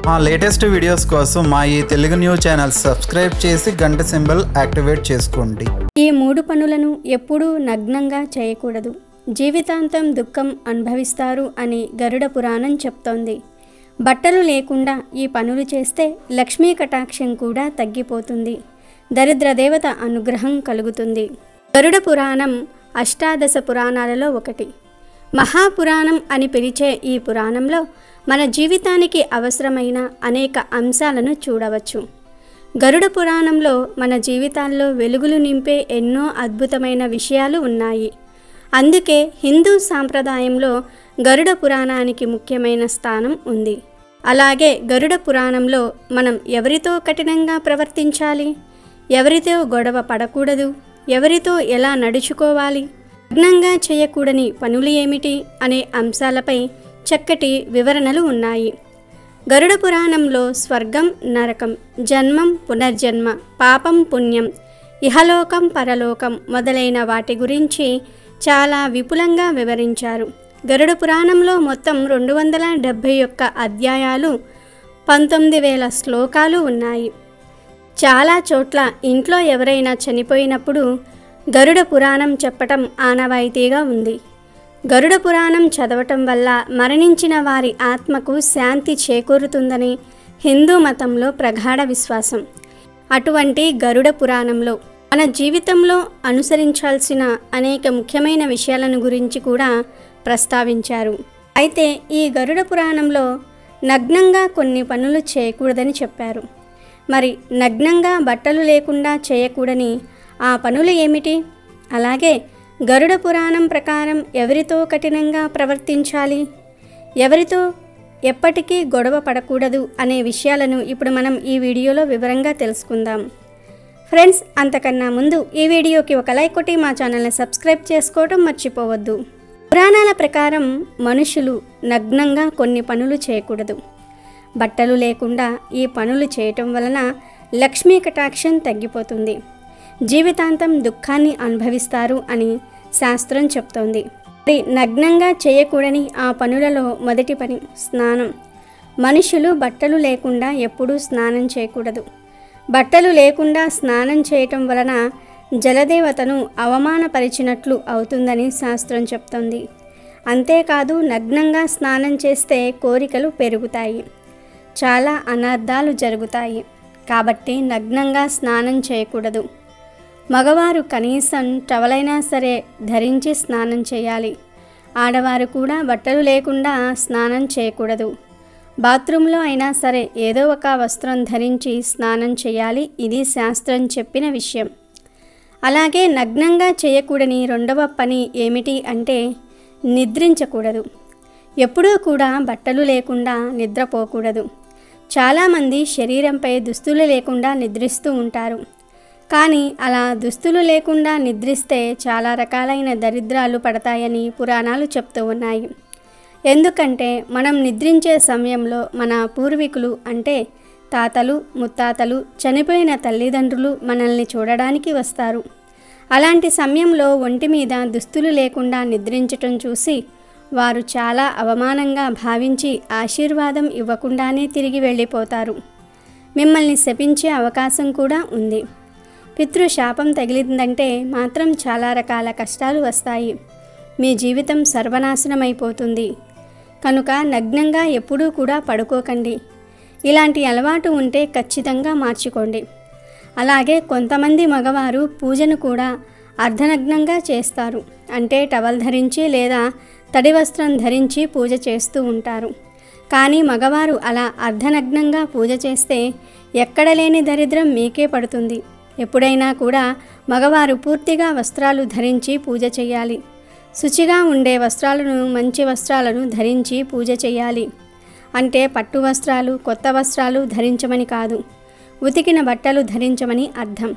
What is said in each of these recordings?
మా latest videos కోసం మా ఈ తెలుగు న్యూస్ ఛానల్ సబ్స్క్రైబ్ చేసి గంట సింబల్ యాక్టివేట్ చేసుకోండి. ఈ 3 పనులను ఎప్పుడూ నగ్నంగా చేయకూడదు. జీవితాంతం దుఃఖం అనుభవిస్తారు అని గరుడ పురాణం చెప్తోంది. బట్టలు లేకుండా ఈ పనులు చేస్తే లక్ష్మీ కటాక్షం కూడా తగ్గిపోతుంది. దరిద్ర దేవత అనుగ్రహం కలుగుతుంది. గరుడ పురాణం అష్టాదశ పురాణాలలో ఒకటి. మహాపురాణం అని పిలిచే ఈ పురాణంలో మన జీవితానికి అవసరమైన అనేక అంశాలను చూడవచ్చు. గరుడ పురాణంలో మన జీవితాల్లో వెలుగులు నింపే ఎన్నో అద్భుతమైన విషయాలు ఉన్నాయి. అందుకే హిందూ సాంప్రదాయంలో గరుడ పురాణానికి ముఖ్యమైన స్థానం ఉంది. అలాగే గరుడ పురాణంలో మనం ఎవరితో కఠినంగా ప్రవర్తించాలి, ఎవరితో గొడవ పడకూడదు, ఎవరితో ఎలా నడుచుకోవాలి, నగ్నంగా చేయకూడని పనులు ఏమిటి అనే అంశాలపై చక్కటి వివరణలు ఉన్నాయి. గరుడ పురాణంలో స్వర్గం, నరకం, జన్మం, పునర్జన్మ, పాపం, పుణ్యం, ఇహలోకం, పరలోకం మొదలైన వాటి గురించి చాలా విపులంగా వివరించారు. గరుడ పురాణంలో మొత్తం 271 అధ్యాయాలు, 19,000 శ్లోకాలు ఉన్నాయి. చాలా చోట్ల ఇంట్లో ఎవరైనా చనిపోయినప్పుడు గరుడ పురాణం చెప్పటం ఆనవాయితీగా ఉంది. గరుడ పురాణం చదవటం వల్ల మరణించిన వారి ఆత్మకు శాంతి చేకూరుతుందని హిందూ మతంలో ప్రగాఢ విశ్వాసం. అటువంటి గరుడ పురాణంలో మన జీవితంలో అనుసరించాల్సిన అనేక ముఖ్యమైన విషయాలను గురించి కూడా ప్రస్తావించారు. అయితే ఈ గరుడ పురాణంలో నగ్నంగా కొన్ని పనులు చేయకూడదని చెప్పారు. మరి నగ్నంగా బట్టలు లేకుండా చేయకూడని ఆ పనులు ఏమిటి? అలాగే గరుడ పురాణం ప్రకారం ఎవరితో కఠినంగా ప్రవర్తించాలి, ఎవరితో ఎప్పటికీ గొడవ పడకూడదు అనే విషయాలను ఇప్పుడు మనం ఈ వీడియోలో వివరంగా తెలుసుకుందాం. ఫ్రెండ్స్, అంతకన్నా ముందు ఈ వీడియోకి ఒక లైక్ కొట్టి మా ఛానల్ని సబ్స్క్రైబ్ చేసుకోవడం మర్చిపోవద్దు. పురాణాల ప్రకారం మనుషులు నగ్నంగా కొన్ని పనులు చేయకూడదు. బట్టలు లేకుండా ఈ పనులు చేయటం వలన లక్ష్మీ కటాక్షం తగ్గిపోతుంది. జీవితాంతం దుఃఖాన్ని అనుభవిస్తారు అని శాస్త్రం చెప్తోంది. మరి నగ్నంగా చేయకూడని ఆ పనులలో మొదటి పని స్నానం. మనుషులు బట్టలు లేకుండా ఎప్పుడూ స్నానం చేయకూడదు. బట్టలు లేకుండా స్నానం చేయటం వలన జలదేవతను అవమానపరిచినట్లు అవుతుందని శాస్త్రం చెప్తోంది. అంతేకాదు, నగ్నంగా స్నానం చేస్తే కోరికలు పెరుగుతాయి, చాలా అనర్థాలు జరుగుతాయి. కాబట్టి నగ్నంగా స్నానం చేయకూడదు. మగవారు కనీసం టవలైనా సరే ధరించి స్నానం చేయాలి. ఆడవారు కూడా బట్టలు లేకుండా స్నానం చేయకూడదు. బాత్రూంలో అయినా సరే ఏదో ఒక వస్త్రం ధరించి స్నానం చేయాలి. ఇది శాస్త్రం చెప్పిన విషయం. అలాగే నగ్నంగా చేయకూడని రెండవ పని ఏమిటి అంటే నిద్రించకూడదు. ఎప్పుడూ కూడా బట్టలు లేకుండా నిద్రపోకూడదు. చాలామంది శరీరంపై దుస్తులు లేకుండా నిద్రిస్తూ ఉంటారు. కానీ అలా దుస్తులు లేకుండా నిద్రిస్తే చాలా రకాలైన దరిద్రాలు పడతాయని పురాణాలు చెప్తూ ఉన్నాయి. ఎందుకంటే మనం నిద్రించే సమయంలో మన పూర్వీకులు అంటే తాతలు, ముత్తాతలు, చనిపోయిన తల్లిదండ్రులు మనల్ని చూడడానికి వస్తారు. అలాంటి సమయంలో ఒంటి మీద దుస్తులు లేకుండా నిద్రించటం చూసి వారు చాలా అవమానంగా భావించి ఆశీర్వాదం ఇవ్వకుండానే తిరిగి వెళ్ళిపోతారు. మిమ్మల్ని శపించే అవకాశం కూడా ఉంది. పితృశాపం తగిలిందంటే మాత్రం చాలా రకాల కష్టాలు వస్తాయి. మీ జీవితం సర్వనాశనమైపోతుంది. కనుక నగ్నంగా ఎప్పుడూ కూడా పడుకోకండి. ఇలాంటి అలవాటు ఉంటే ఖచ్చితంగా మార్చుకోండి. అలాగే కొంతమంది మగవారు పూజను కూడా అర్ధనగ్నంగా చేస్తారు. అంటే టవల్ ధరించి లేదా తడి వస్త్రం ధరించి పూజ చేస్తూ ఉంటారు. కానీ మగవారు అలా అర్ధనగ్నంగా పూజ చేస్తే ఎక్కడ లేని దరిద్రం మీకే పడుతుంది. ఎప్పుడైనా కూడా మగవారు పూర్తిగా వస్త్రాలు ధరించి పూజ చేయాలి. శుచిగా ఉండే వస్త్రాలను, మంచి వస్త్రాలను ధరించి పూజ చేయాలి. అంటే పట్టు వస్త్రాలు, కొత్త వస్త్రాలు ధరించమని కాదు, ఉతికిన బట్టలు ధరించమని అర్థం.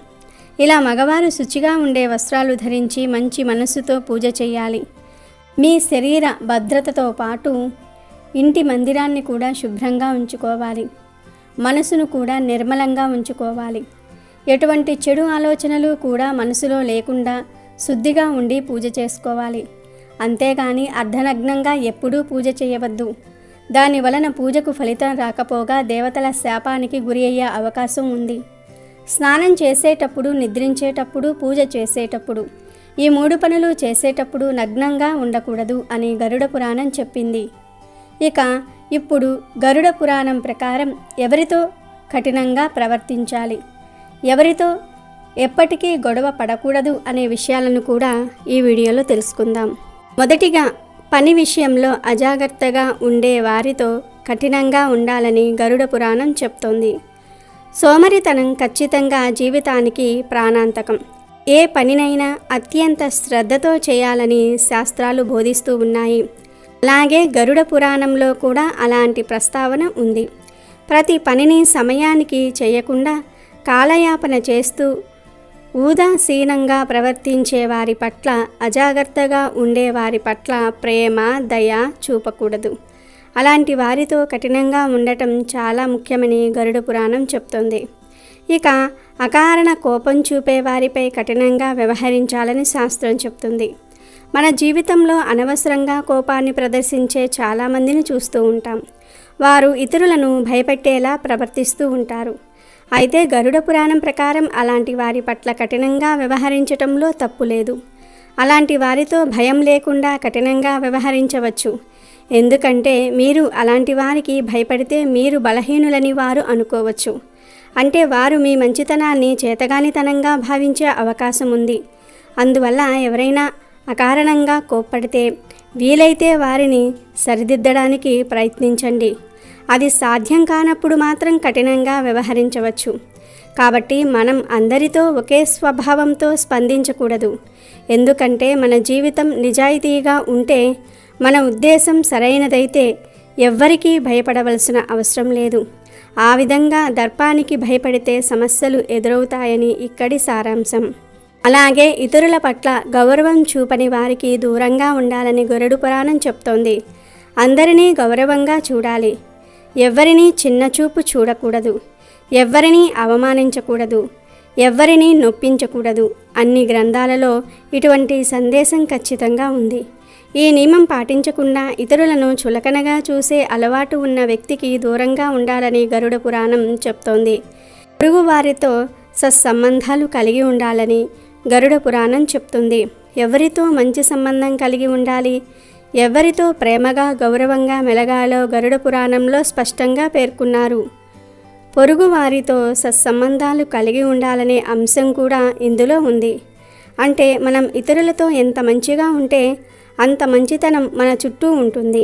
ఇలా మగవారు శుచిగా ఉండే వస్త్రాలు ధరించి మంచి మనస్సుతో పూజ చేయాలి. మీ శరీర భద్రతతో పాటు ఇంటి మందిరాన్ని కూడా శుభ్రంగా ఉంచుకోవాలి. మనసును కూడా నిర్మలంగా ఉంచుకోవాలి. ఎటువంటి చెడు ఆలోచనలు కూడా మనసులో లేకుండా శుద్ధిగా ఉండి పూజ చేసుకోవాలి. అంతేగాని అర్ధనగ్నంగా ఎప్పుడూ పూజ చేయవద్దు. దాని వలన పూజకు ఫలితం రాకపోగా దేవతల శాపానికి గురి అయ్యే అవకాశం ఉంది. స్నానం చేసేటప్పుడు, నిద్రించేటప్పుడు, పూజ చేసేటప్పుడు ఈ 3 పనులు చేసేటప్పుడు నగ్నంగా ఉండకూడదు అని గరుడ పురాణం చెప్పింది. ఇప్పుడు గరుడ పురాణం ప్రకారం ఎవరితో కఠినంగా ప్రవర్తించాలి, ఎవరితో ఎప్పటికీ గొడవ పడకూడదు అనే విషయాలను కూడా ఈ వీడియోలో తెలుసుకుందాం. మొదటిగా, పని విషయంలో అజాగ్రత్తగా ఉండే వారితో కఠినంగా ఉండాలని గరుడ పురాణం చెప్తోంది. సోమరితనం ఖచ్చితంగా జీవితానికి ప్రాణాంతకం. ఏ పనినైనా అత్యంత శ్రద్ధతో చేయాలని శాస్త్రాలు బోధిస్తూ ఉన్నాయి. అలాగే గరుడ పురాణంలో కూడా అలాంటి ప్రస్తావన ఉంది. ప్రతి పనిని సమయానికి చేయకుండా కాలయాపన చేస్తూ ఉదాసీనంగా ప్రవర్తించే వారి పట్ల, అజాగ్రత్తగా ఉండేవారి పట్ల ప్రేమ, దయ చూపకూడదు. అలాంటి వారితో కఠినంగా ఉండటం చాలా ముఖ్యమని గరుడ పురాణం చెప్తోంది. అకారణ కోపం చూపే వారిపై కఠినంగా వ్యవహరించాలని శాస్త్రం చెప్తుంది. మన జీవితంలో అనవసరంగా కోపాన్ని ప్రదర్శించే చాలామందిని చూస్తూ ఉంటాం. వారు ఇతరులను భయపెట్టేలా ప్రవర్తిస్తూ ఉంటారు. అయితే గరుడ పురాణం ప్రకారం అలాంటి వారి పట్ల కఠినంగా వ్యవహరించటంలో తప్పు లేదు. అలాంటి వారితో భయం లేకుండా కఠినంగా వ్యవహరించవచ్చు. ఎందుకంటే మీరు అలాంటి వారికి భయపడితే మీరు బలహీనులని వారు అనుకోవచ్చు. అంటే వారు మీ మంచితనాన్ని చేతగానితనంగా భావించే అవకాశం ఉంది. అందువల్ల ఎవరైనా అకారణంగా కోప్పడితే వీలైతే వారిని సరిదిద్దడానికి ప్రయత్నించండి. అది సాధ్యం కానప్పుడు మాత్రం కఠినంగా వ్యవహరించవచ్చు. కాబట్టి మనం అందరితో ఒకే స్వభావంతో స్పందించకూడదు. ఎందుకంటే మన జీవితం నిజాయితీగా ఉంటే, మన ఉద్దేశం సరైనదైతే ఎవ్వరికీ భయపడవలసిన అవసరం లేదు. ఆ విధంగా దర్పానికి భయపడితే సమస్యలు ఎదురవుతాయని ఇక్కడి సారాంశం. అలాగే ఇతరుల పట్ల గౌరవం చూపని వారికి దూరంగా ఉండాలని గరుడ పురాణం చెప్తోంది. అందరినీ గౌరవంగా చూడాలి. ఎవ్వరినీ చిన్నచూపు చూడకూడదు. ఎవ్వరినీ అవమానించకూడదు. ఎవ్వరినీ నొప్పించకూడదు. అన్ని గ్రంథాలలో ఇటువంటి సందేశం ఖచ్చితంగా ఉంది. ఈ నియమం పాటించకుండా ఇతరులను చులకనగా చూసే అలవాటు ఉన్న వ్యక్తికి దూరంగా ఉండాలని గరుడ పురాణం చెప్తోంది. పొరుగు వారితో సత్సంబంధాలు కలిగి ఉండాలని గరుడ పురాణం చెప్తుంది. ఎవరితో మంచి సంబంధం కలిగి ఉండాలి, ఎవరితో ప్రేమగా, గౌరవంగా మెలగాలో గరుడ పురాణంలో స్పష్టంగా పేర్కొన్నారు. పొరుగు వారితో సత్సంబంధాలు కలిగి ఉండాలనే అంశం కూడా ఇందులో ఉంది. అంటే మనం ఇతరులతో ఎంత మంచిగా ఉంటే అంత మంచితనం మన చుట్టూ ఉంటుంది.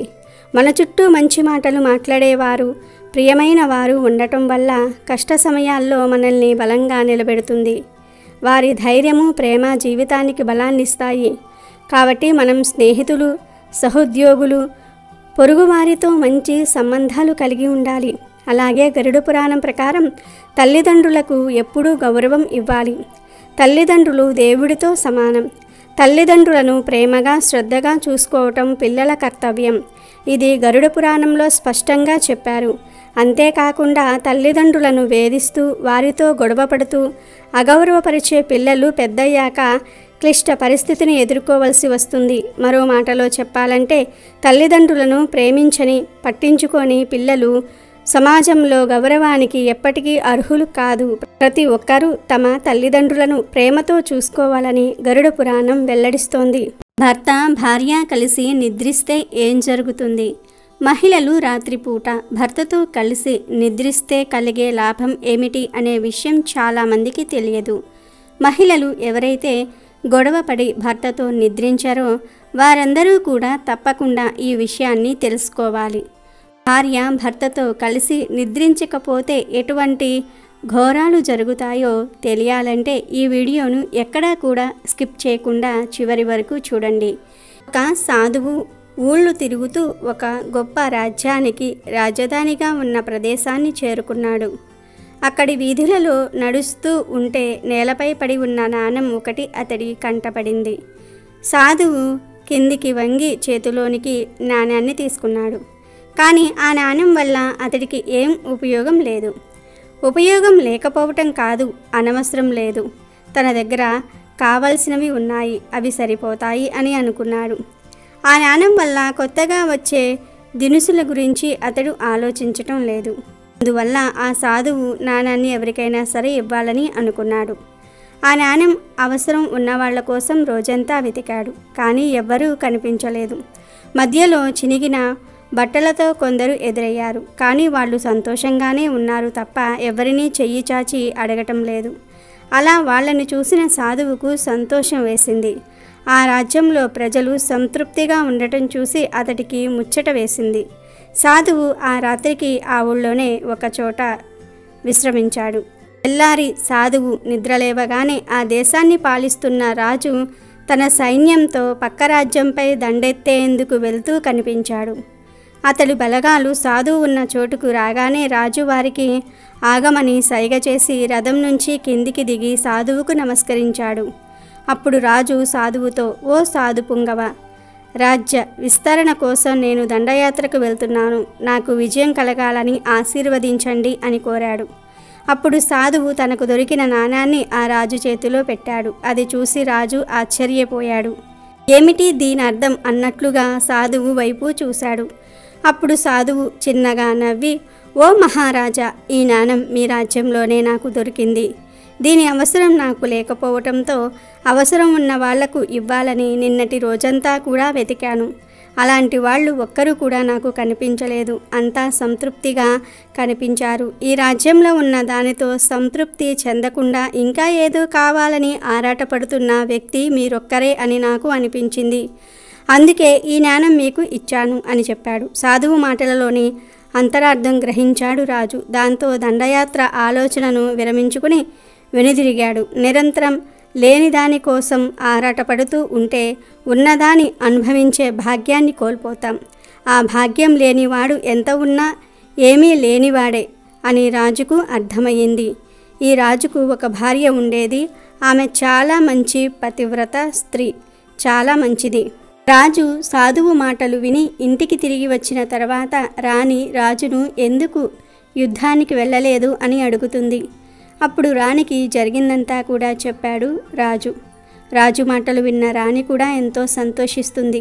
మన చుట్టూ మంచి మాటలు మాట్లాడేవారు, ప్రియమైన వారు ఉండటం వల్ల కష్ట సమయాల్లో మనల్ని బలంగా నిలబెడుతుంది. వారి ధైర్యము, ప్రేమ జీవితానికి బలాన్నిస్తాయి. కాబట్టి మనం స్నేహితులు, సహోద్యోగులు, పొరుగువారితో మంచి సంబంధాలు కలిగి ఉండాలి. అలాగే గరుడ పురాణం ప్రకారం తల్లిదండ్రులకు ఎప్పుడూ గౌరవం ఇవ్వాలి. తల్లిదండ్రులు దేవుడితో సమానం. తల్లిదండ్రులను ప్రేమగా, శ్రద్ధగా చూసుకోవటం పిల్లల కర్తవ్యం. ఇది గరుడ పురాణంలో స్పష్టంగా చెప్పారు. అంతేకాకుండా తల్లిదండ్రులను వేధిస్తూ, వారితో గొడవపడుతూ అగౌరవపరిచే పిల్లలు పెద్దయ్యాక క్లిష్ట పరిస్థితిని ఎదుర్కోవలసి వస్తుంది. మరో మాటలో చెప్పాలంటే తల్లిదండ్రులను ప్రేమించని, పట్టించుకొని పిల్లలు సమాజంలో గౌరవానికి ఎప్పటికీ అర్హులు కాదు. ప్రతి ఒక్కరూ తమ తల్లిదండ్రులను ప్రేమతో చూసుకోవాలని గరుడ పురాణం వెల్లడిస్తోంది. భర్త, భార్య కలిసి నిద్రిస్తే ఏం జరుగుతుంది? మహిళలు రాత్రిపూట భర్తతో కలిసి నిద్రిస్తే కలిగే లాభం ఏమిటి అనే విషయం చాలామందికి తెలియదు. మహిళలు ఎవరైతే గొడవపడి భర్తతో నిద్రించారో వారందరూ కూడా తప్పకుండా ఈ విషయాన్ని తెలుసుకోవాలి. భార్య భర్తతో కలిసి నిద్రించకపోతే ఎటువంటి ఘోరాలు జరుగుతాయో తెలియాలంటే ఈ వీడియోను ఎక్కడా కూడా స్కిప్ చేయకుండా చివరి వరకు చూడండి. ఒక సాధువు ఊళ్ళు తిరుగుతూ ఒక గొప్ప రాజ్యానికి రాజధానిగా ఉన్న ప్రదేశాన్ని చేరుకున్నాడు. అక్కడి వీధులలో నడుస్తూ ఉంటే నేలపై పడి ఉన్న నాణెం ఒకటి అతడి కంటపడింది. సాధువు కిందికి వంగి చేతిలోనికి నాణ్యాన్ని తీసుకున్నాడు. కానీ ఆ నాణ్యం వల్ల అతడికి ఏం ఉపయోగం లేదు. ఉపయోగం లేకపోవటం కాదు, అనవసరం లేదు. తన దగ్గర కావలసినవి ఉన్నాయి, అవి సరిపోతాయి అని అనుకున్నాడు. ఆ నాణ్యం వల్ల కొత్తగా వచ్చే దినుసుల గురించి అతడు ఆలోచించటం లేదు. అందువల్ల ఆ సాధువు నాణాన్ని ఎవరికైనా సరే ఇవ్వాలని అనుకున్నాడు. ఆ నాణ్యం అవసరం ఉన్నవాళ్ల కోసం రోజంతా వెతికాడు. కానీ ఎవ్వరూ కనిపించలేదు. మధ్యలో చినిగిన బట్టలతో కొందరు ఎదురయ్యారు. కానీ వాళ్ళు సంతోషంగానే ఉన్నారు తప్ప ఎవరినీ చెయ్యి చాచి అడగటం లేదు. అలా వాళ్లను చూసిన సాధువుకు సంతోషం వేసింది. ఆ రాజ్యంలో ప్రజలు సంతృప్తిగా ఉండటం చూసి అతడికి ముచ్చట వేసింది. సాధువు ఆ రాత్రికి ఆ ఊళ్ళోనే ఒకచోట విశ్రమించాడు. తెల్లారి సాధువు నిద్రలేవగానే ఆ దేశాన్ని పాలిస్తున్న రాజు తన సైన్యంతో పక్క రాజ్యంపై దండెత్తేందుకు వెళ్తూ కనిపించాడు. అతడి బలగాలు సాధువు ఉన్న చోటుకు రాగానే రాజు వారికి ఆగమని సైగ చేసి రథం నుంచి కిందికి దిగి సాధువుకు నమస్కరించాడు. అప్పుడు రాజు సాధువుతో, ఓ సాధు పుంగవ, రాజ్య విస్తరణ కోసం నేను దండయాత్రకు వెళ్తున్నాను. నాకు విజయం కలగాలని ఆశీర్వదించండి అని కోరాడు. అప్పుడు సాధువు తనకు దొరికిన నాణాన్ని ఆ రాజు చేతిలో పెట్టాడు. అది చూసి రాజు ఆశ్చర్యపోయాడు. ఏమిటి దీని అర్థం అన్నట్లుగా సాధువు వైపు చూశాడు. అప్పుడు సాధువు చిన్నగా నవ్వి, ఓ మహారాజా, ఈ నాణం మీ రాజ్యంలోనే నాకు దొరికింది. దీని అవసరం నాకు లేకపోవటంతో అవసరం ఉన్న వాళ్లకు ఇవ్వాలని నిన్నటి రోజంతా కూడా వెతికాను. అలాంటి వాళ్ళు ఒక్కరూ కూడా నాకు కనిపించలేదు. అంతా సంతృప్తిగా కనిపించారు. ఈ రాజ్యంలో ఉన్న దానితో సంతృప్తి చెందకుండా ఇంకా ఏదో కావాలని ఆరాటపడుతున్న వ్యక్తి మీరొక్కరే అని నాకు అనిపించింది. అందుకే ఈ నాణం మీకు ఇచ్చాను అని చెప్పాడు. సాధువు మాటలలోని అంతరార్థం గ్రహించాడు రాజు. దాంతో దండయాత్ర ఆలోచనను విరమించుకుని వెనుదిరిగాడు. నిరంతరం లేని దాని కోసం ఆరాటపడుతూ ఉంటే ఉన్నదాన్ని అనుభవించే భాగ్యాన్ని కోల్పోతాం. ఆ భాగ్యం లేనివాడు ఎంత ఉన్నా ఏమీ లేనివాడే అని రాజుకు అర్థమయ్యింది. ఈ రాజుకు ఒక భార్య ఉండేది. ఆమె చాలా మంచి పతివ్రత స్త్రీ, చాలా మంచిది. రాజు సాధువు మాటలు విని ఇంటికి తిరిగి వచ్చిన తర్వాత రాణి రాజును ఎందుకు యుద్ధానికి వెళ్ళలేదు అని అడుగుతుంది. అప్పుడు రాణికి జరిగిందంతా కూడా చెప్పాడు రాజు. రాజు మాటలు విన్న రాణి కూడా ఎంతో సంతోషిస్తుంది.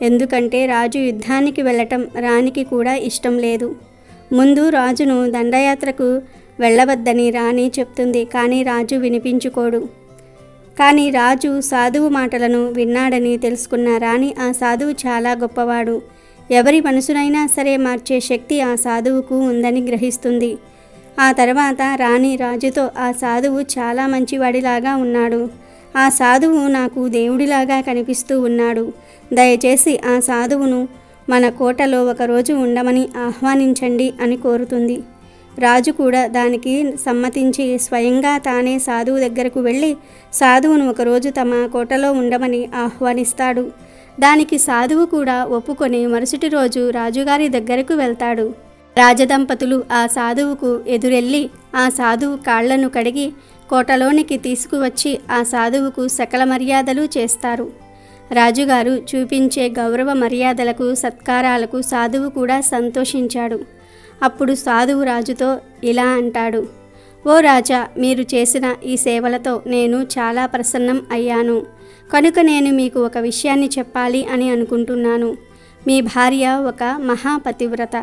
ఎందుకంటే రాజు యుద్ధానికి వెళ్ళటం రాణికి కూడా ఇష్టం లేదు. ముందు రాజును దండయాత్రకు వెళ్ళవద్దని రాణి చెప్తుంది. కానీ రాజు వినిపించుకోడు. కానీ రాజు సాధువు మాటలను విన్నాడని తెలుసుకున్న రాణి ఆ సాధువు చాలా గొప్పవాడు, ఎవరి మనసునైనా సరే మార్చే శక్తి ఆ సాధువుకు ఉందని గ్రహిస్తుంది. ఆ తర్వాత రాణి రాజుతో, ఆ సాధువు చాలా మంచివాడిలాగా ఉన్నాడు. ఆ సాధువు నాకు దేవుడిలాగా కనిపిస్తూ ఉన్నాడు. దయచేసి ఆ సాధువును మన కోటలో ఒకరోజు ఉండమని ఆహ్వానించండి అని కోరుతుంది. రాజు కూడా దానికి సమ్మతించి స్వయంగా తానే సాధువు దగ్గరకు వెళ్ళి సాధువును ఒకరోజు తమ కోటలో ఉండమని ఆహ్వానిస్తాడు. దానికి సాధువు కూడా ఒప్పుకొని మరుసటి రోజు రాజుగారి దగ్గరకు వెళ్తాడు. రాజదంపతులు ఆ సాధువుకు ఎదురెళ్ళి ఆ సాధువు కాళ్లను కడిగి కోటలోనికి తీసుకువచ్చి ఆ సాధువుకు సకల మర్యాదలు చేస్తారు. రాజుగారు చూపించే గౌరవ మర్యాదలకు సత్కారాలకు సాధువు కూడా సంతోషించాడు. అప్పుడు సాధువు రాజుతో ఇలా అంటాడు, ఓ రాజా, మీరు చేసిన ఈ సేవలతో నేను చాలా ప్రసన్నం అయ్యాను. కనుక నేను మీకు ఒక విషయాన్ని చెప్పాలి అని అనుకుంటున్నాను. మీ భార్య ఒక మహాపతివ్రత.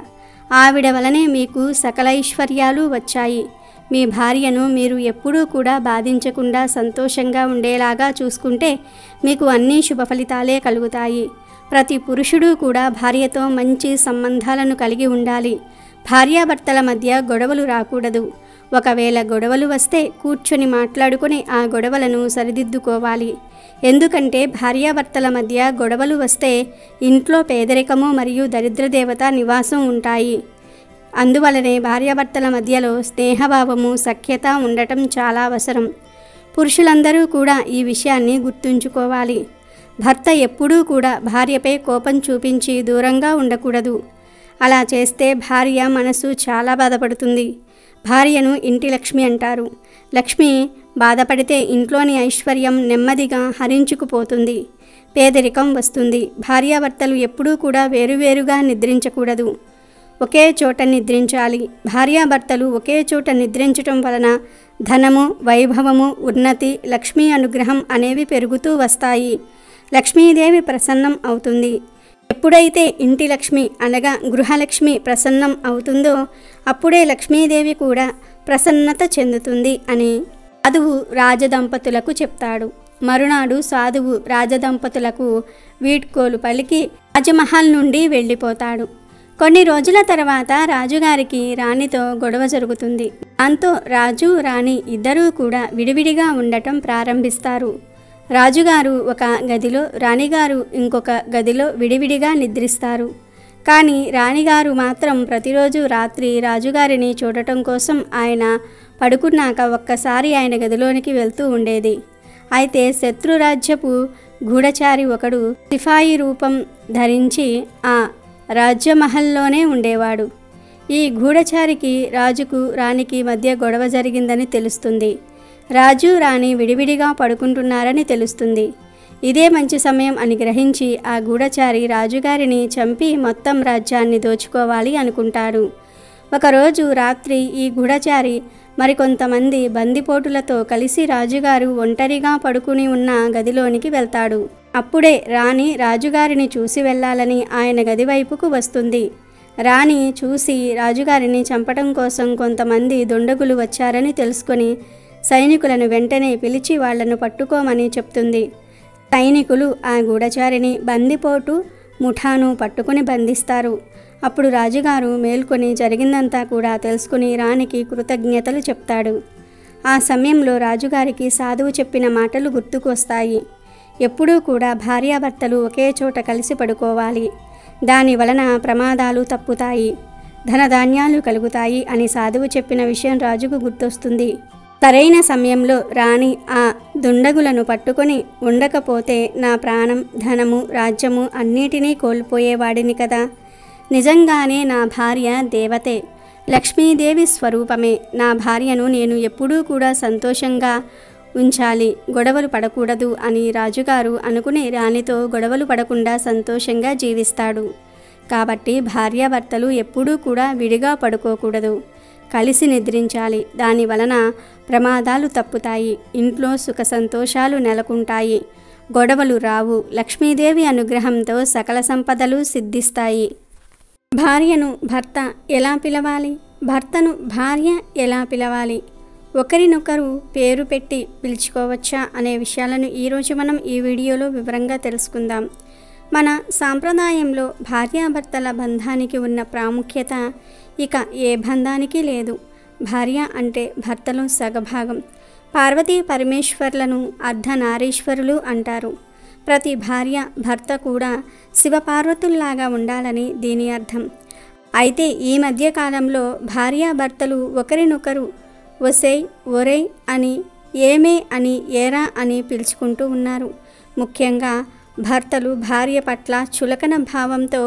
ఆవిడ వలనే మీకు సకల ఐశ్వర్యాలు వచ్చాయి. మీ భార్యను మీరు ఎప్పుడూ కూడా బాధించకుండా సంతోషంగా ఉండేలాగా చూసుకుంటే మీకు అన్ని శుభ ఫలితాలే కలుగుతాయి. ప్రతి పురుషుడు కూడా భార్యతో మంచి సంబంధాలను కలిగి ఉండాలి. భార్యాభర్తల మధ్య గొడవలు రాకూడదు. ఒకవేళ గొడవలు వస్తే కూర్చొని మాట్లాడుకుని ఆ గొడవలను సరిదిద్దుకోవాలి. ఎందుకంటే భార్యాభర్తల మధ్య గొడవలు వస్తే ఇంట్లో పేదరికము మరియు దరిద్రదేవత నివాసం ఉంటాయి. అందువలనే భార్యాభర్తల మధ్యలో స్నేహభావము, సఖ్యత ఉండటం చాలా అవసరం. పురుషులందరూ కూడా ఈ విషయాన్ని గుర్తుంచుకోవాలి. భర్త ఎప్పుడూ కూడా భార్యపై కోపం చూపించి దూరంగా ఉండకూడదు. అలా చేస్తే భార్య మనసు చాలా బాధపడుతుంది. భార్యను ఇంటి లక్ష్మి అంటారు. లక్ష్మి బాధపడితే ఇంట్లోని ఐశ్వర్యం నెమ్మదిగా హరించుకుపోతుంది, పేదరికం వస్తుంది. భార్యాభర్తలు ఎప్పుడూ కూడా వేరువేరుగా నిద్రించకూడదు, ఒకే చోట నిద్రించాలి. భార్యాభర్తలు ఒకే చోట నిద్రించటం వలన ధనము, వైభవము, ఉన్నతి, లక్ష్మీ అనుగ్రహం అనేవి పెరుగుతూ వస్తాయి. లక్ష్మీదేవి ప్రసన్నం అవుతుంది. ఎప్పుడైతే ఇంటి లక్ష్మి అనగా గృహలక్ష్మి ప్రసన్నం అవుతుందో అప్పుడే లక్ష్మీదేవి కూడా ప్రసన్నత చెందుతుంది అని సాధువు రాజదంపతులకు చెప్తాడు. మరునాడు సాధువు రాజదంపతులకు వీడ్కోలు పలికి రాజమహల్ నుండి వెళ్ళిపోతాడు. కొన్ని రోజుల తర్వాత రాజుగారికి రాణితో గొడవ జరుగుతుంది. దాంతో రాజు రాణి ఇద్దరూ కూడా విడివిడిగా ఉండటం ప్రారంభిస్తారు. రాజుగారు ఒక గదిలో, రాణిగారు ఇంకొక గదిలో విడివిడిగా నిద్రిస్తారు. కానీ రాణిగారు మాత్రం ప్రతిరోజు రాత్రి రాజుగారిని చూడటం కోసం ఆయన పడుకున్నాక ఒక్కసారి ఆయన గదిలోనికి వెళ్తూ ఉండేది. అయితే శత్రురాజ్యపు గూఢచారి ఒకడు సిపాయి రూపం ధరించి ఆ రాజ్యమహల్లోనే ఉండేవాడు. ఈ గూఢచారికి రాజుకు రాణికి మధ్య గొడవ జరిగిందని తెలుస్తుంది. రాజు రాణి విడివిడిగా పడుకుంటున్నారని తెలుస్తుంది. ఇదే మంచి సమయం అని గ్రహించి ఆ గూఢచారి రాజుగారిని చంపి మొత్తం రాజ్యాన్ని దోచుకోవాలి అనుకుంటాడు. ఒకరోజు రాత్రి ఈ గూఢచారి మరికొంతమంది బందిపోటులతో కలిసి రాజుగారు ఒంటరిగా పడుకుని ఉన్న గదిలోనికి వెళ్తాడు. అప్పుడే రాణి రాజుగారిని చూసి వెళ్ళాలని ఆయన గది వైపుకు వస్తుంది. రాణి చూసి రాజుగారిని చంపడం కోసం కొంతమంది దుండగులు వచ్చారని తెలుసుకొని సైనికులను వెంటనే పిలిచి వాళ్లను పట్టుకోమని చెప్తుంది. సైనికులు ఆ గూఢచారిని బందిపోటు ముఠాను పట్టుకుని బంధిస్తారు. అప్పుడు రాజుగారు మేల్కొని జరిగిందంతా కూడా తెలుసుకుని రాణికి కృతజ్ఞతలు చెప్తాడు. ఆ సమయంలో రాజుగారికి సాధువు చెప్పిన మాటలు గుర్తుకు వస్తాయి. ఎప్పుడూ కూడా భార్యాభర్తలు ఒకే చోట కలిసి పడుకోవాలి, దాని వలన ప్రమాదాలు తప్పుతాయి, ధనధాన్యాలు కలుగుతాయి అని సాధువు చెప్పిన విషయం రాజుకు గుర్తొస్తుంది. సరైన సమయంలో రాణి ఆ దుండగులను పట్టుకొని ఉండకపోతే నా ప్రాణం, ధనము, రాజ్యము అన్నిటినీ కోల్పోయేవాడిని కదా. నిజంగానే నా భార్య దేవతే, లక్ష్మీదేవి స్వరూపమే. నా భార్యను నేను ఎప్పుడూ కూడా సంతోషంగా ఉంచాలి, గొడవలు పడకూడదు అని రాజుగారు అనుకుని రాణితో గొడవలు పడకుండా సంతోషంగా జీవిస్తాడు. కాబట్టి భార్యాభర్తలు ఎప్పుడూ కూడా విడిగా పడుకోకూడదు, కలిసి నిద్రించాలి. దాని వలన ప్రమాదాలు తప్పుతాయి, ఇంట్లో సుఖ సంతోషాలు నెలకొంటాయి, గొడవలు రావు, లక్ష్మీదేవి అనుగ్రహంతో సకల సంపదలు సిద్ధిస్తాయి. భార్యను భర్త ఎలా పిలవాలి, భర్తను భార్య ఎలా పిలవాలి, ఒకరినొకరు పేరు పెట్టి పిలుచుకోవచ్చా అనే విషయాలను ఈరోజు మనం ఈ వీడియోలో వివరంగా తెలుసుకుందాం. మన సాంప్రదాయంలో భార్యాభర్తల బంధానికి ఉన్న ప్రాముఖ్యత ఇక ఏ బంధానికి లేదు. భార్య అంటే భర్తలో సగభాగం. పార్వతీ పరమేశ్వర్లను అర్ధనారీశ్వరులు అంటారు. ప్రతి భార్య భర్త కూడా శివపార్వతుల్లాగా ఉండాలని దీని అర్థం. అయితే ఈ మధ్యకాలంలో భార్యాభర్తలు ఒకరినొకరు ఒసేయ్, ఒరేయ్ అని, ఏమే అని, ఏరా అని పిలుచుకుంటూ ఉన్నారు. ముఖ్యంగా భర్తలు భార్య పట్ల చులకన భావంతో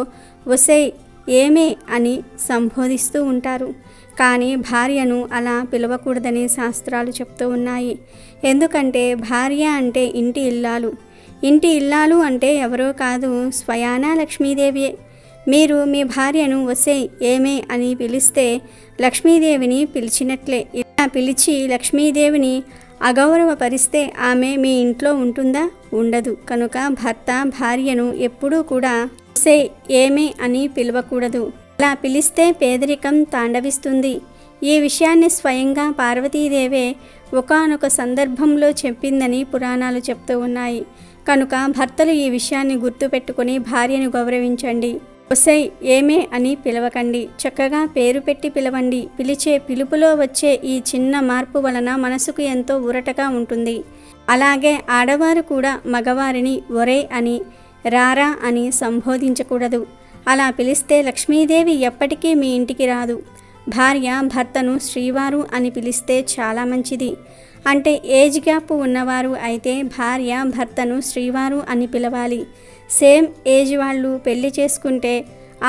ఒసేయ్, ఏమే అని సంబోధిస్తూ ఉంటారు. కానీ భార్యను అలా పిలవకూడదని శాస్త్రాలు చెప్తూ ఉన్నాయి. ఎందుకంటే భార్య అంటే ఇంటి ఇల్లాలు. ఇంటి ఇల్లాలు అంటే ఎవరో కాదు, స్వయానా లక్ష్మీదేవియే. మీరు మీ భార్యను ఒసేయ్, ఏమే అని పిలిస్తే లక్ష్మీదేవిని పిలిచినట్లే. ఇలా పిలిచి లక్ష్మీదేవిని అగౌరవపరిస్తే ఆమె మీ ఇంట్లో ఉంటుందా? ఉండదు. కనుక భర్త భార్యను ఎప్పుడూ కూడా ఒసేయ్, ఏమే అని పిలవకూడదు. అలా పిలిస్తే పేదరికం తాండవిస్తుంది. ఈ విషయాన్ని స్వయంగా పార్వతీదేవే ఒకానొక సందర్భంలో చెప్పిందని పురాణాలు చెప్తూ ఉన్నాయి. కనుక భర్తలు ఈ విషయాన్ని గుర్తుపెట్టుకుని భార్యను గౌరవించండి. ఒసేయ్, ఏమే అని పిలవకండి, చక్కగా పేరు పెట్టి పిలవండి. పిలిచే పిలుపులో వచ్చే ఈ చిన్న మార్పు వలన మనసుకు ఎంతో ఊరటగా ఉంటుంది. అలాగే ఆడవారు కూడా మగవారిని ఒరే అని, రారా అని సంబోధించకూడదు. అలా పిలిస్తే లక్ష్మీదేవి ఎప్పటికీ మీ ఇంటికి రాదు. భార్య భర్తను శ్రీవారు అని పిలిస్తే చాలా మంచిది. అంటే ఏజ్ గ్యాప్ ఉన్నవారు అయితే భార్య భర్తను శ్రీవారు అని పిలవాలి. సేమ్ ఏజ్ వాళ్ళు పెళ్లి చేసుకుంటే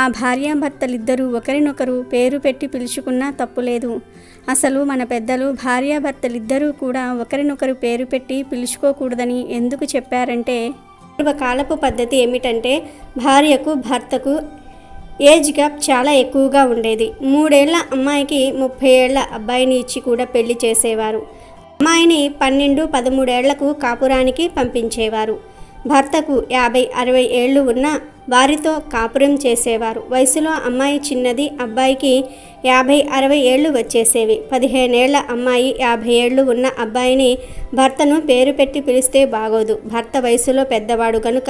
ఆ భార్యాభర్తలిద్దరూ ఒకరినొకరు పేరు పెట్టి పిలుచుకున్నా తప్పులేదు. అసలు మన పెద్దలు భార్యాభర్తలిద్దరూ కూడా ఒకరినొకరు పేరు పెట్టి పిలుచుకోకూడదని ఎందుకు చెప్పారంటే, పూర్వకాలపు పద్ధతి ఏమిటంటే భార్యకు భర్తకు ఏజ్ గ్యాప్ చాలా ఎక్కువగా ఉండేది. 3 ఏళ్ల అమ్మాయికి 30 ఏళ్ల అబ్బాయిని ఇచ్చి కూడా పెళ్లి చేసేవారు. అమ్మాయిని 12-13 ఏళ్లకు కాపురానికి పంపించేవారు. భర్తకు 50-60 ఏళ్ళు ఉన్న వారితో కాపురం చేసేవారు. వయసులో అమ్మాయి చిన్నది, అబ్బాయికి 50-60 ఏళ్ళు వచ్చేసేవి. 15 ఏళ్ల అమ్మాయి 50 ఏళ్ళు ఉన్న అబ్బాయిని భర్తను పేరు పెట్టి పిలిస్తే బాగోదు. భర్త వయసులో పెద్దవాడు కనుక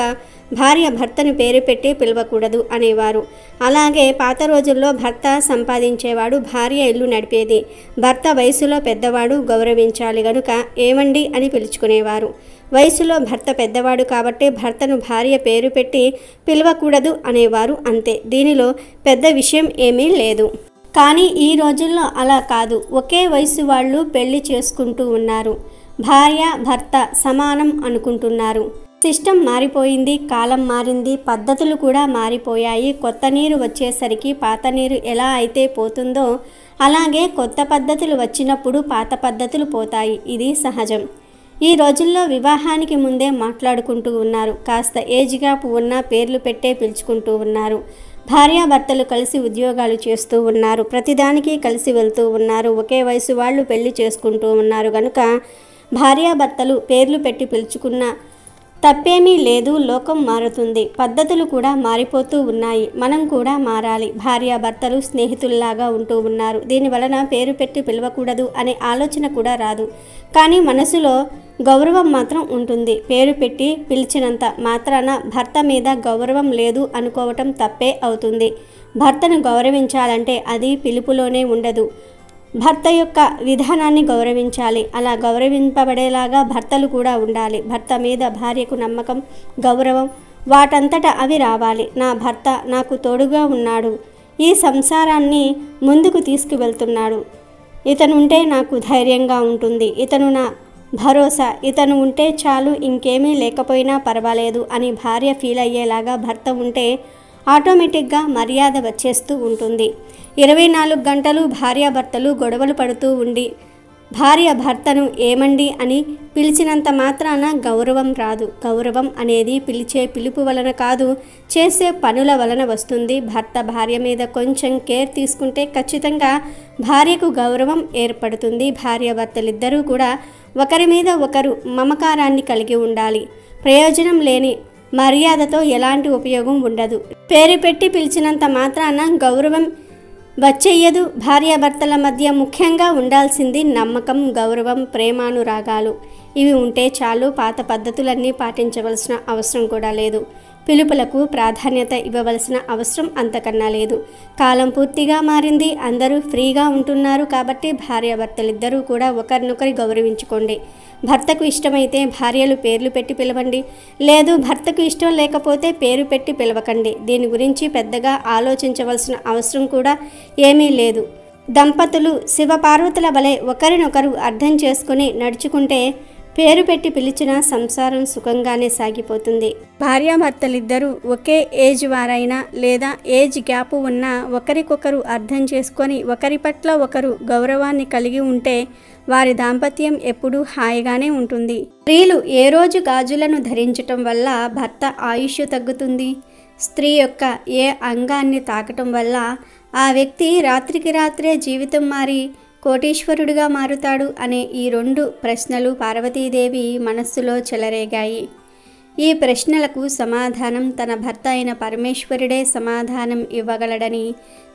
భార్య భర్తను పేరు పెట్టి పిలవకూడదు అనేవారు. అలాగే పాత రోజుల్లో భర్త సంపాదించేవాడు, భార్య ఇల్లు నడిపేది. భర్త వయసులో పెద్దవాడు, గౌరవించాలి గనుక ఏమండి అని పిలుచుకునేవారు. వయసులో భర్త పెద్దవాడు కాబట్టి భర్తను భార్య పేరు పెట్టి పిలవకూడదు అనేవారు, అంతే. దీనిలో పెద్ద విషయం ఏమీ లేదు. కానీ ఈ రోజుల్లో అలా కాదు. ఒకే వయసు వాళ్ళు పెళ్లి చేసుకుంటూ ఉన్నారు. భార్య భర్త సమానం అనుకుంటున్నారు. సిస్టమ్ మారిపోయింది, కాలం మారింది, పద్ధతులు కూడా మారిపోయాయి. కొత్త నీరు వచ్చేసరికి పాత నీరు ఎలా అయితే పోతుందో అలాగే కొత్త పద్ధతులు వచ్చినప్పుడు పాత పద్ధతులు పోతాయి. ఇది సహజం. ఈ రోజుల్లో వివాహానికి ముందే మాట్లాడుకుంటూ ఉన్నారు. కాస్త ఏజ్ గ్యాప్ ఉన్న పేర్లు పెట్టే పిలుచుకుంటూ ఉన్నారు. భార్యాభర్తలు కలిసి ఉద్యోగాలు చేస్తూ ఉన్నారు. ప్రతిదానికి కలిసి వెళ్తూ ఉన్నారు. ఒకే వయసు వాళ్ళు పెళ్లి చేసుకుంటూ ఉన్నారు కనుక భార్యాభర్తలు పేర్లు పెట్టి పిలుచుకున్న తప్పేమీ లేదు. లోకం మారుతుంది, పద్ధతులు కూడా మారిపోతూ ఉన్నాయి. మనం కూడా మారాలి. భార్యాభర్తలు స్నేహితుల్లాగా ఉంటూ ఉన్నారు. దీనివలన పేరు పెట్టి పిలవకూడదు అనే ఆలోచన కూడా రాదు. కానీ మనసులో గౌరవం మాత్రం ఉంటుంది. పేరు పెట్టి పిలిచినంత మాత్రాన భర్త మీద గౌరవం లేదు అనుకోవటం తప్పే అవుతుంది. భర్తను గౌరవించాలంటే అది పిలుపులోనే ఉండదు. భర్త యొక్క విధానాన్ని గౌరవించాలి. అలా గౌరవింపబడేలాగా భర్తలు కూడా ఉండాలి. భర్త మీద భార్యకు నమ్మకం, గౌరవం వాటంతట అవి రావాలి. నా భర్త నాకు తోడుగా ఉన్నాడు, ఈ సంసారాన్ని ముందుకు తీసుకువెళ్తున్నాడు, ఇతను ఉంటే నాకు ధైర్యంగా ఉంటుంది, ఇతను నా భరోసా, ఇతను ఉంటే చాలు, ఇంకేమీ లేకపోయినా పర్వాలేదు అని భార్య ఫీల్ అయ్యేలాగా భర్త ఉంటే ఆటోమేటిక్గా మర్యాద వచ్చేస్తూ ఉంటుంది. 24 గంటలు భార్యాభర్తలు గొడవలు పడుతూ ఉండి భార్య భర్తను ఏమండి అని పిలిచినంత మాత్రాన గౌరవం రాదు. గౌరవం అనేది పిలిచే పిలుపు వలన కాదు, చేసే పనుల వలన వస్తుంది. భర్త భార్య మీద కొంచెం కేర్ తీసుకుంటే ఖచ్చితంగా భార్యకు గౌరవం ఏర్పడుతుంది. భార్యాభర్తలిద్దరూ కూడా ఒకరి మీద ఒకరు మమకారాన్ని కలిగి ఉండాలి. ప్రయోజనం లేని మర్యాదతో ఎలాంటి ఉపయోగం ఉండదు. పేరు పెట్టి పిలిచినంత మాత్రాన గౌరవం వచ్చేయదు. భార్యాభర్తల మధ్య ముఖ్యంగా ఉండాల్సింది నమ్మకం, గౌరవం, ప్రేమానురాగాలు. ఇవి ఉంటే చాలు. పాత పద్ధతులన్నీ పాటించవలసిన అవసరం కూడా లేదు. పిలుపులకు ప్రాధాన్యత ఇవ్వవలసిన అవసరం అంతకన్నా లేదు. కాలం పూర్తిగా మారింది. అందరూ ఫ్రీగా ఉంటున్నారు కాబట్టి భార్యాభర్తలిద్దరూ కూడా ఒకరినొకరు గౌరవించుకోండి. భర్తకు ఇష్టమైతే భార్యలు పేర్లు పెట్టి పిలవండి. లేదు భర్తకు ఇష్టం లేకపోతే పేరు పెట్టి పిలవకండి. దీని గురించి పెద్దగా ఆలోచించవలసిన అవసరం కూడా ఏమీ లేదు. దంపతులు శివపార్వతుల వలె ఒకరినొకరు అర్థం చేసుకుని నడుచుకుంటే పేరు పెట్టి పిలిచిన సంసారం సుఖంగానే సాగిపోతుంది. భార్యాభర్తలిద్దరూ ఒకే ఏజ్ వారైనా లేదా ఏజ్ గ్యాప్ ఉన్నా ఒకరికొకరు అర్థం చేసుకొని ఒకరి పట్ల ఒకరు గౌరవాన్ని కలిగి ఉంటే వారి దాంపత్యం ఎప్పుడూ హాయిగానే ఉంటుంది. స్త్రీలు ఏ రోజు గాజులను ధరించటం వల్ల భర్త ఆయుష్ తగ్గుతుంది, స్త్రీ యొక్క ఏ అంగాన్ని తాకటం వల్ల ఆ వ్యక్తి రాత్రికి రాత్రే జీవితం మారి కోటీశ్వరుడిగా మారుతాడు అనే ఈ 2 ప్రశ్నలు పార్వతీదేవి మనస్సులో చెలరేగాయి. ఈ ప్రశ్నలకు సమాధానం తన భర్త అయిన పరమేశ్వరుడే సమాధానం ఇవ్వగలడని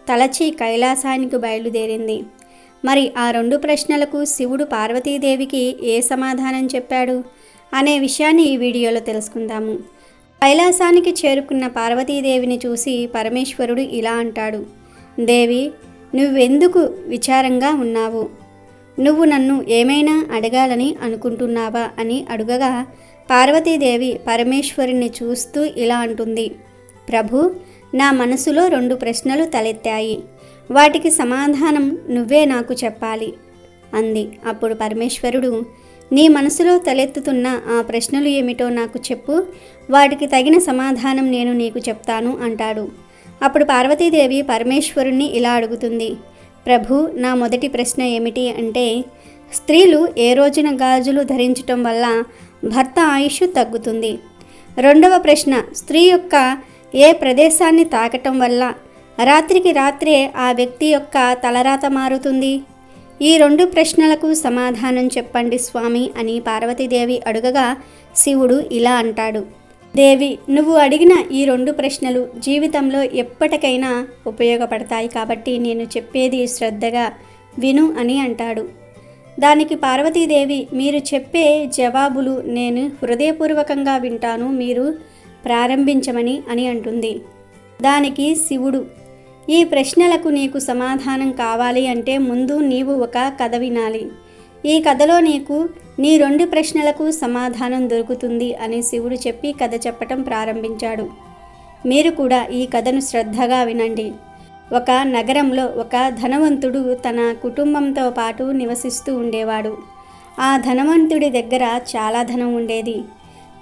తలచి కైలాసానికి బయలుదేరింది. మరి ఆ 2 ప్రశ్నలకు శివుడు పార్వతీదేవికి ఏ సమాధానం చెప్పాడు అనే విషయాన్ని ఈ వీడియోలో తెలుసుకుందాము. కైలాసానికి చేరుకున్న పార్వతీదేవిని చూసి పరమేశ్వరుడు ఇలా అంటాడు, దేవి, నువ్వెందుకు విచారంగా ఉన్నావు? నువ్వు నన్ను ఏమైనా అడగాలని అనుకుంటున్నావా అని అడుగగా పార్వతీదేవి పరమేశ్వరుని చూస్తూ ఇలా అంటుంది, ప్రభు, నా మనసులో 2 ప్రశ్నలు తలెత్తాయి. వాటికి సమాధానం నువ్వే నాకు చెప్పాలి అంది. అప్పుడు పరమేశ్వరుడు, నీ మనసులో తలెత్తుతున్న ఆ ప్రశ్నలు ఏమిటో నాకు చెప్పు, వాటికి తగిన సమాధానం నేను నీకు చెప్తాను అంటాడు. అప్పుడు పార్వతీదేవి పరమేశ్వరుణ్ణి ఇలా అడుగుతుంది, ప్రభు, నా మొదటి ప్రశ్న ఏమిటి అంటే, స్త్రీలు ఏ రోజున గాజులు ధరించటం వల్ల భర్త ఆయుష్ తగ్గుతుంది? రెండవ ప్రశ్న, స్త్రీ యొక్క ఏ ప్రదేశాన్ని తాకటం వల్ల రాత్రికి రాత్రే ఆ వ్యక్తి యొక్క తలరాత మారుతుంది? ఈ 2 ప్రశ్నలకు సమాధానం చెప్పండి స్వామి అని పార్వతీదేవి అడుగగా శివుడు ఇలా అంటాడు, దేవి, నువ్వు అడిగిన ఈ 2 ప్రశ్నలు జీవితంలో ఎప్పటికైనా ఉపయోగపడతాయి కాబట్టి నేను చెప్పేది శ్రద్ధగా విను అని అంటాడు. దానికి పార్వతీదేవి, మీరు చెప్పే జవాబులు నేను హృదయపూర్వకంగా వింటాను, మీరు ప్రారంభించమని అని అంటుంది. దానికి శివుడు, ఈ ప్రశ్నలకు నీకు సమాధానం కావాలి అంటే ముందు నీవు ఒక కథ వినాలి. ఈ కథలో నీకు నీ 2 ప్రశ్నలకు సమాధానం దొరుకుతుంది అని శివుడు చెప్పి కథ చెప్పటం ప్రారంభించాడు. మీరు కూడా ఈ కథను శ్రద్ధగా వినండి. ఒక నగరంలో ఒక ధనవంతుడు తన కుటుంబంతో పాటు నివసిస్తూ ఉండేవాడు. ఆ ధనవంతుడి దగ్గర చాలా ధనం ఉండేది.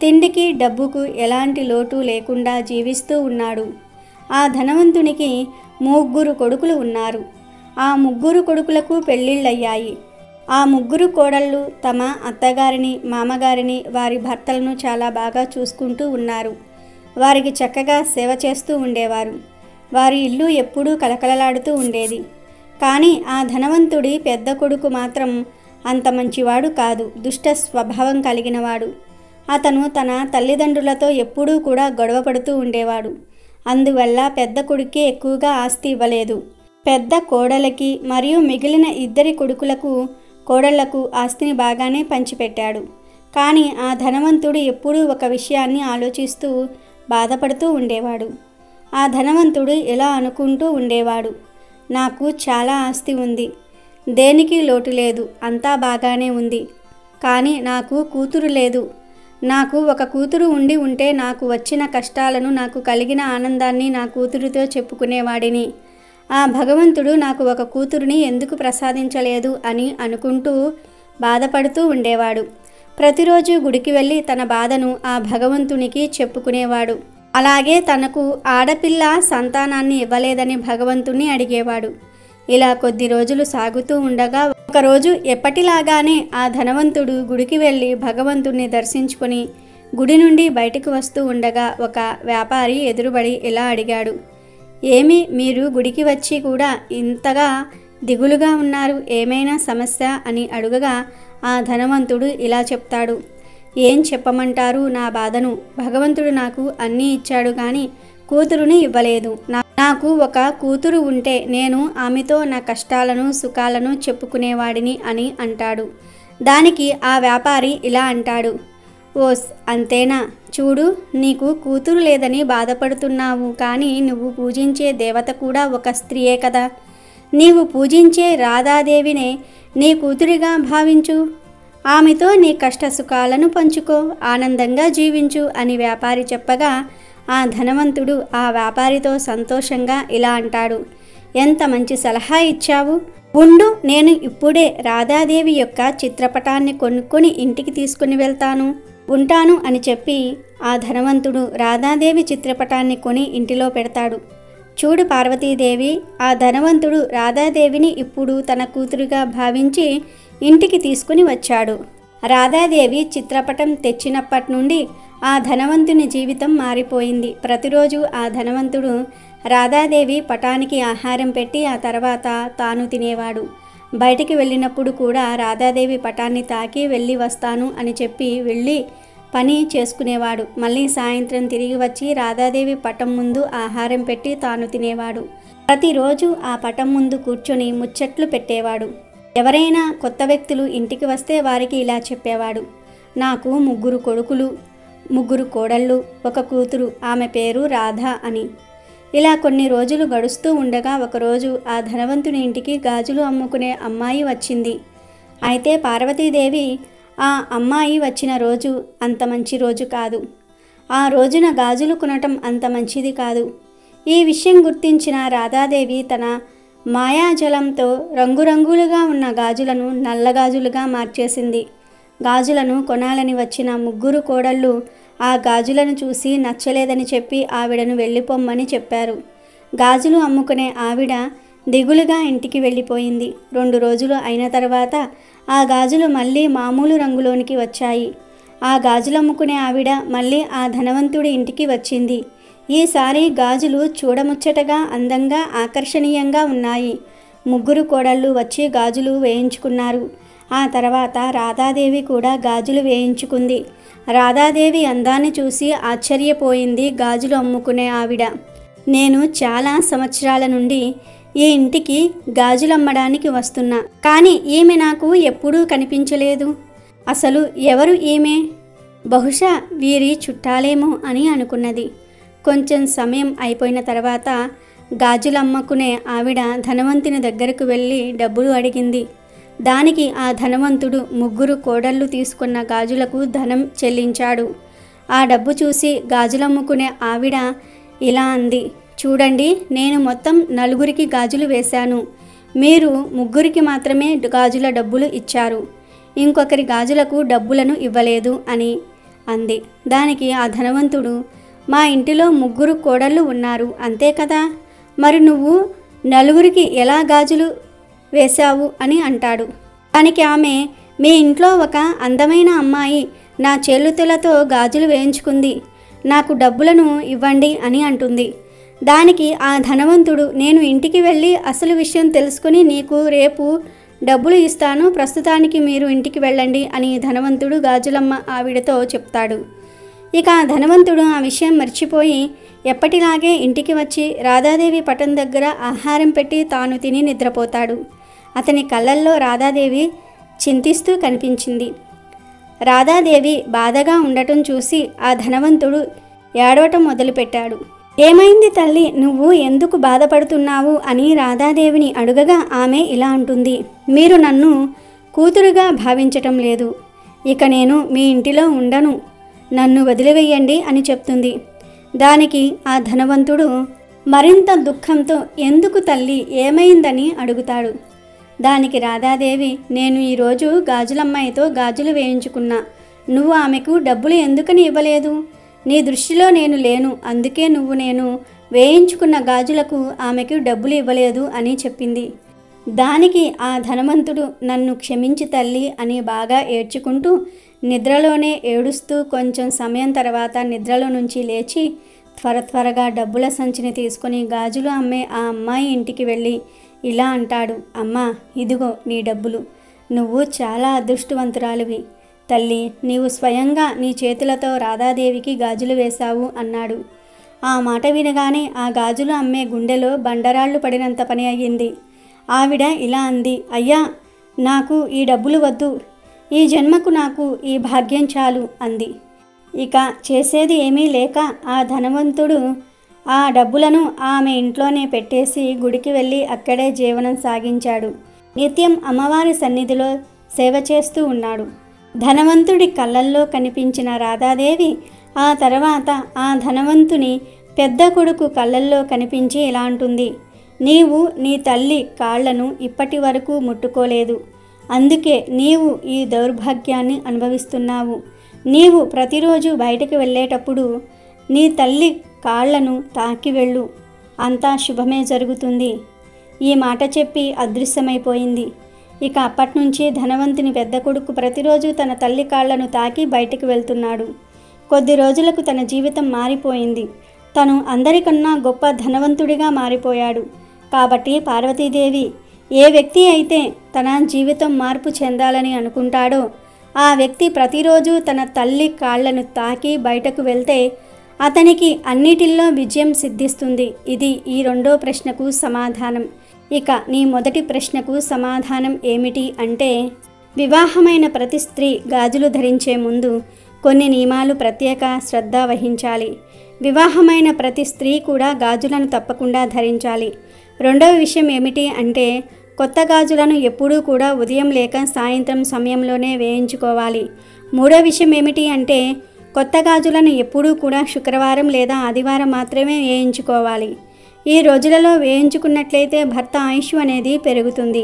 తిండికి డబ్బుకు ఎలాంటి లోటు లేకుండా జీవిస్తూ ఉన్నాడు. ఆ ధనవంతునికి 3 కొడుకులు ఉన్నారు. ఆ 3 కొడుకులకు పెళ్ళిళ్ళయ్యాయి. ఆ 3 కోడళ్ళు తమ అత్తగారిని, మామగారిని, వారి భర్తలను చాలా బాగా చూసుకుంటూ ఉన్నారు. వారికి చక్కగా సేవ చేస్తూ ఉండేవారు. వారి ఇల్లు ఎప్పుడూ కలకలలాడుతూ ఉండేది. కానీ ఆ ధనవంతుడి పెద్ద కొడుకు మాత్రం అంత మంచివాడు కాదు, దుష్ట స్వభావం కలిగినవాడు. అతను తన తల్లిదండ్రులతో ఎప్పుడూ కూడా గొడవ పడుతూ ఉండేవాడు. అందువల్ల పెద్ద కొడుకే ఎక్కువగా ఆస్తి ఇవ్వలేదు. పెద్ద కోడలికి మరియు మిగిలిన 2 కొడుకులకు, కోడళ్లకు ఆస్తిని బాగానే పంచిపెట్టాడు. కానీ ఆ ధనవంతుడు ఎప్పుడూ ఒక విషయాన్ని ఆలోచిస్తూ బాధపడుతూ ఉండేవాడు. ఆ ధనవంతుడు ఇలా అనుకుంటూ ఉండేవాడు, నాకు చాలా ఆస్తి ఉంది, దేనికి లోటు లేదు, అంతా బాగానే ఉంది. కానీ నాకు కూతురు లేదు. నాకు ఒక కూతురు ఉంటే నాకు వచ్చిన కష్టాలను, నాకు కలిగిన ఆనందాన్ని నా కూతురితో చెప్పుకునేవాడిని. ఆ భగవంతుడు నాకు ఒక కూతురుని ఎందుకు ప్రసాదించలేదు అని అనుకుంటూ బాధపడుతూ ఉండేవాడు. ప్రతిరోజు గుడికి వెళ్ళి తన బాధను ఆ భగవంతునికి చెప్పుకునేవాడు. అలాగే తనకు ఆడపిల్ల సంతానాన్ని ఇవ్వలేదని భగవంతుణ్ణి అడిగేవాడు. ఇలా కొద్ది రోజులు సాగుతూ ఉండగా ఒకరోజు ఎప్పటిలాగానే ఆ ధనవంతుడు గుడికి వెళ్ళి భగవంతుణ్ణి దర్శించుకొని గుడి నుండి బయటకు వస్తూ ఉండగా ఒక వ్యాపారి ఎదురుబడి ఇలా అడిగాడు, ఏమి మీరు గుడికి వచ్చి కూడా ఇంతగా దిగులుగా ఉన్నారు, ఏమైనా సమస్య అని అడుగగా ఆ ధనవంతుడు ఇలా చెప్తాడు, ఏం చెప్పమంటారు నా బాధను, భగవంతుడు నాకు అన్నీ ఇచ్చాడు కానీ కూతురుని ఇవ్వలేదు. నాకు ఒక కూతురు ఉంటే నేను ఆమెతో నా కష్టాలను సుఖాలను చెప్పుకునేవాడిని అని అంటాడు. దానికి ఆ వ్యాపారి ఇలా అంటాడు, ఓస్ అంతేనా, చూడు నీకు కూతురు లేదని బాధపడుతున్నావు, కానీ నువ్వు పూజించే దేవత కూడా ఒక స్త్రీయే కదా. నీవు పూజించే రాధాదేవినే నీ కూతురిగా భావించు, ఆమెతో నీ కష్ట సుఖాలను పంచుకో, ఆనందంగా జీవించు అని వ్యాపారి చెప్పగా ఆ ధనవంతుడు ఆ వ్యాపారితో సంతోషంగా ఇలా అంటాడు, ఎంత మంచి సలహా ఇచ్చావు, ఉండు నేను ఇప్పుడే రాధాదేవి యొక్క చిత్రపటాన్ని కొనుక్కొని ఇంటికి తీసుకుని వెళ్తాను, ఉంటాను అని చెప్పి ఆ ధనవంతుడు రాధాదేవి చిత్రపటాన్ని కొని ఇంటిలో పెడతాడు. చూడు పార్వతీదేవి, ఆ ధనవంతుడు రాధాదేవిని ఇప్పుడు తన కూతురుగా భావించి ఇంటికి తీసుకుని వచ్చాడు. రాధాదేవి చిత్రపటం తెచ్చినప్పటి నుండి ఆ ధనవంతుని జీవితం మారిపోయింది. ప్రతిరోజు ఆ ధనవంతుడు రాధాదేవి పటానికి ఆహారం పెట్టి ఆ తర్వాత తాను తినేవాడు. బయటికి వెళ్ళినప్పుడు కూడా రాధాదేవి పటాన్ని తాకి వెళ్ళి వస్తాను అని చెప్పి వెళ్ళి పని చేసుకునేవాడు. మళ్ళీ సాయంత్రం తిరిగి వచ్చి రాధాదేవి పటం ముందు ఆహారం పెట్టి తాను తినేవాడు. ప్రతిరోజు ఆ పటం ముందు కూర్చొని ముచ్చట్లు పెట్టేవాడు. ఎవరైనా కొత్త వ్యక్తులు ఇంటికి వస్తే వారికి ఇలా చెప్పేవాడు, నాకు 3 కొడుకులు, 3 కోడళ్ళు, ఒక కూతురు, ఆమె పేరు రాధ అని. ఇలా కొన్ని రోజులు గడుస్తూ ఉండగా ఒకరోజు ఆ ధనవంతుని ఇంటికి గాజులు అమ్ముకునే అమ్మాయి వచ్చింది. అయితే పార్వతీదేవి ఆ అమ్మాయి వచ్చిన రోజు అంత మంచి రోజు కాదు. ఆ రోజున గాజులు కొనటం అంత మంచిది కాదు. ఈ విషయం గుర్తించిన రాధాదేవి తన మాయాజలంతో రంగురంగులుగా ఉన్న గాజులను నల్లగాజులుగా మార్చేసింది. గాజులను కొనాలని వచ్చిన 3 కోడళ్ళు ఆ గాజులను చూసి నచ్చలేదని చెప్పి ఆవిడను వెళ్ళిపోమ్మని చెప్పారు. గాజులు అమ్ముకునే ఆవిడ దిగులుగా ఇంటికి వెళ్ళిపోయింది. 2 రోజులు అయిన తర్వాత ఆ గాజులు మళ్ళీ మామూలు రంగులోనికి వచ్చాయి. ఆ గాజులు అమ్ముకునే ఆవిడ మళ్ళీ ఆ ధనవంతుడి ఇంటికి వచ్చింది. ఈసారి గాజులు చూడముచ్చటగా, అందంగా, ఆకర్షణీయంగా ఉన్నాయి. 3 కోడళ్ళు వచ్చి గాజులు వేయించుకున్నారు. ఆ తర్వాత రాధాదేవి కూడా గాజులు వేయించుకుంది. రాధాదేవి అందాన్ని చూసి ఆశ్చర్యపోయింది గాజులు అమ్ముకునే ఆవిడ. నేను చాలా సంవత్సరాల నుండి ఈ ఇంటికి గాజులు అమ్మడానికి వస్తున్నా, కానీ ఈమె నాకు ఎప్పుడూ కనిపించలేదు. అసలు ఎవరు ఈమె? బహుశా వీరి చుట్టాలేమో అని అనుకున్నది. కొంచెం సమయం అయిపోయిన తర్వాత గాజులు అమ్ముకునే ఆవిడ ధనవంతుని దగ్గరకు వెళ్ళి డబ్బులు అడిగింది. దానికి ఆ ధనవంతుడు 3 కోడళ్ళు తీసుకున్న గాజులకు ధనం చెల్లించాడు. ఆ డబ్బు చూసి గాజులమ్ముకునే ఆవిడ ఇలా అంది, చూడండి, నేను మొత్తం 4 గాజులు వేశాను. మీరు 3 మాత్రమే గాజుల డబ్బులు ఇచ్చారు. ఇంకొకరి గాజులకు డబ్బులను ఇవ్వలేదు అని అంది. దానికి ఆ ధనవంతుడు, మా ఇంటిలో 3 కోడళ్ళు ఉన్నారు, అంతే కదా, మరి నువ్వు 4 ఎలా గాజులు వేశావు అని అంటాడు. దానికి ఆమె, మీ ఇంట్లో ఒక అందమైన అమ్మాయి నా చేతులతో గాజులు వేయించుకుంది, నాకు డబ్బులను ఇవ్వండి అని అంటుంది. దానికి ఆ ధనవంతుడు, నేను ఇంటికి వెళ్ళి అసలు విషయం తెలుసుకుని నీకు రేపు డబ్బులు ఇస్తాను, ప్రస్తుతానికి మీరు ఇంటికి వెళ్ళండి అని ధనవంతుడు గాజులమ్మ ఆవిడతో చెప్తాడు. ఇక ఆ ధనవంతుడు ఆ విషయం మర్చిపోయి ఎప్పటిలాగే ఇంటికి వచ్చి రాధాదేవి పటం దగ్గర ఆహారం పెట్టి తాను తిని నిద్రపోతాడు. అతని కళ్ళల్లో రాధాదేవి చింతిస్తూ కనిపించింది. రాధాదేవి బాధగా ఉండటం చూసి ఆ ధనవంతుడు ఏడవటం మొదలుపెట్టాడు. ఏమైంది తల్లి, నువ్వు ఎందుకు బాధపడుతున్నావు అని రాధాదేవిని అడుగగా ఆమె ఇలా అంటుంది, మీరు నన్ను కూతురుగా భావించటం లేదు, ఇక నేను మీ ఇంటిలో ఉండను, నన్ను వదిలివేయండి అని చెప్తుంది. దానికి ఆ ధనవంతుడు మరింత దుఃఖంతో, ఎందుకు తల్లి, ఏమైందని అడుగుతాడు. దానికి రాధాదేవి, నేను ఈరోజు గాజులమ్మాయితో గాజులు వేయించుకున్నా, నువ్వు ఆమెకు డబ్బులు ఎందుకని ఇవ్వలేదు? నీ దృష్టిలో నేను లేను, అందుకే నువ్వు నేను వేయించుకున్న గాజులకు ఆమెకు డబ్బులు ఇవ్వలేదు అని చెప్పింది. దానికి ఆ ధనవంతుడు, నన్ను క్షమించి తల్లి అని బాగా ఏడ్చుకుంటూ నిద్రలోనే ఏడుస్తూ కొంచెం సమయం తర్వాత నిద్రలో నుంచి లేచి త్వరగా డబ్బుల సంచిని తీసుకొని గాజులు అమ్మే ఆ అమ్మాయి ఇంటికి వెళ్ళి ఇలా అంటాడు, అమ్మా, ఇదిగో నీ డబ్బులు, నువ్వు చాలా అదృష్టవంతురాలివి తల్లి, నీవు స్వయంగా నీ చేతులతో రాధాదేవికి గాజులు వేశావు అన్నాడు. ఆ మాట వినగానే ఆ గాజులు అమ్మే గుండెలో బండరాళ్ళు పడినంత పని అయ్యింది. ఆవిడ ఇలా అంది, అయ్యా, నాకు ఈ డబ్బులు వద్దు, ఈ జన్మకు నాకు ఈ భాగ్యం చాలు అంది. ఇక చేసేది ఏమీ లేక ఆ ధనవంతుడు ఆ డబ్బులను ఆమె ఇంట్లోనే పెట్టేసి గుడికి వెళ్ళి అక్కడే జీవనం సాగించాడు. నిత్యం అమ్మవారి సన్నిధిలో సేవ చేస్తూ ఉన్నాడు. ధనవంతుడి కళ్ళల్లో కనిపించిన రాధాదేవి ఆ తర్వాత ఆ ధనవంతుని పెద్ద కొడుకు కళ్ళల్లో కనిపించి ఇలా అంటుంది, నీవు నీ తల్లి కాళ్లను ఇప్పటి వరకు ముట్టుకోలేదు, అందుకే నీవు ఈ దౌర్భాగ్యాన్ని అనుభవిస్తున్నావు. నీవు ప్రతిరోజు బయటకు వెళ్ళేటప్పుడు నీ తల్లి కాళ్లను తాకి వెళ్ళు, అంతా శుభమే జరుగుతుంది. ఈ మాట చెప్పి అదృశ్యమైపోయింది. ఇక అప్పట్నుంచి ధనవంతుని పెద్ద కొడుకు ప్రతిరోజు తన తల్లి కాళ్లను తాకి బయటకు వెళ్తున్నాడు. కొద్ది రోజులకు తన జీవితం మారిపోయింది. తను అందరికన్నా గొప్ప ధనవంతుడిగా మారిపోయాడు. కాబట్టి పార్వతీదేవి ఏ వ్యక్తి అయితే తన జీవితం మార్పు చెందాలని అనుకుంటాడో ఆ వ్యక్తి ప్రతిరోజు తన తల్లి కాళ్లను తాకి బయటకు వెళ్తే అతనికి అన్నిటిల్లో విజయం సిద్ధిస్తుంది. ఇది ఈ రెండో ప్రశ్నకు సమాధానం. ఇక నీ మొదటి ప్రశ్నకు సమాధానం ఏమిటి అంటే, వివాహమైన ప్రతి స్త్రీ గాజులు ధరించే ముందు కొన్ని నియమాలు ప్రత్యేక శ్రద్ధ వహించాలి. వివాహమైన ప్రతి స్త్రీ కూడా గాజులను తప్పకుండా ధరించాలి. రెండవ విషయం ఏమిటి అంటే, కొత్త గాజులను ఎప్పుడూ కూడా ఉదయం లేక సాయంత్రం సమయంలోనే వేయించుకోవాలి. మూడో విషయం ఏమిటి అంటే, కొత్త గాజులను ఎప్పుడూ కూడా శుక్రవారం లేదా ఆదివారం మాత్రమే వేయించుకోవాలి. ఈ రోజులలో వేయించుకున్నట్లయితే భర్త ఆయుష్ అనేది పెరుగుతుంది.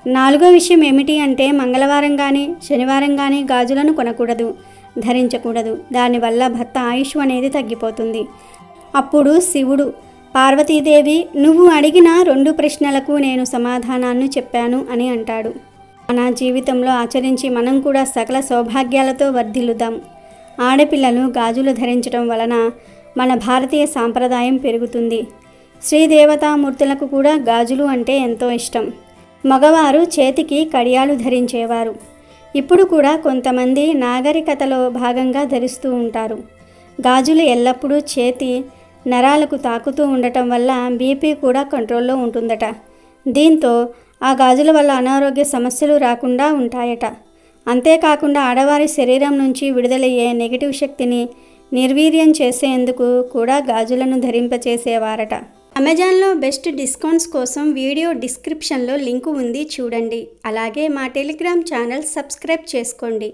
నాలుగో విషయం ఏమిటి అంటే, మంగళవారం కానీ శనివారం కానీ గాజులను కొనకూడదు, ధరించకూడదు. దానివల్ల భర్త ఆయుష్ అనేది తగ్గిపోతుంది. అప్పుడు శివుడు, పార్వతీదేవి, నువ్వు అడిగిన 2 ప్రశ్నలకు నేను సమాధానాన్ని చెప్పాను అని అంటాడు. మన జీవితంలో ఆచరించి మనం కూడా సకల సౌభాగ్యాలతో వర్ధిల్లుదాం. ఆడపిల్లలు గాజులు ధరించడం వలన మన భారతీయ సాంప్రదాయం పెరుగుతుంది. శ్రీదేవతామూర్తులకు కూడా గాజులు అంటే ఎంతో ఇష్టం. మగవారు చేతికి కడియాలు ధరించేవారు. ఇప్పుడు కూడా కొంతమంది నాగరికతలో భాగంగా ధరిస్తూ ఉంటారు. గాజులు ఎల్లప్పుడూ చేతి నరాలకు తాకుతూ ఉండటం వల్ల బీపీ కూడా కంట్రోల్లో ఉంటుందట. దీంతో ఆ గాజుల వల్ల అనారోగ్య సమస్యలు రాకుండా ఉంటాయట. అంతేకాకుండా ఆడవారి శరీరం నుంచి విడుదలయ్యే నెగిటివ్ శక్తిని నిర్వీర్యం చేసేందుకు కూడా గాజులను ధరింపచేసేవారట. అమెజాన్లో బెస్ట్ డిస్కౌంట్స్ కోసం వీడియో డిస్క్రిప్షన్లో లింకు ఉంది, చూడండి. అలాగే మా టెలిగ్రామ్ ఛానల్ సబ్స్క్రైబ్ చేసుకోండి.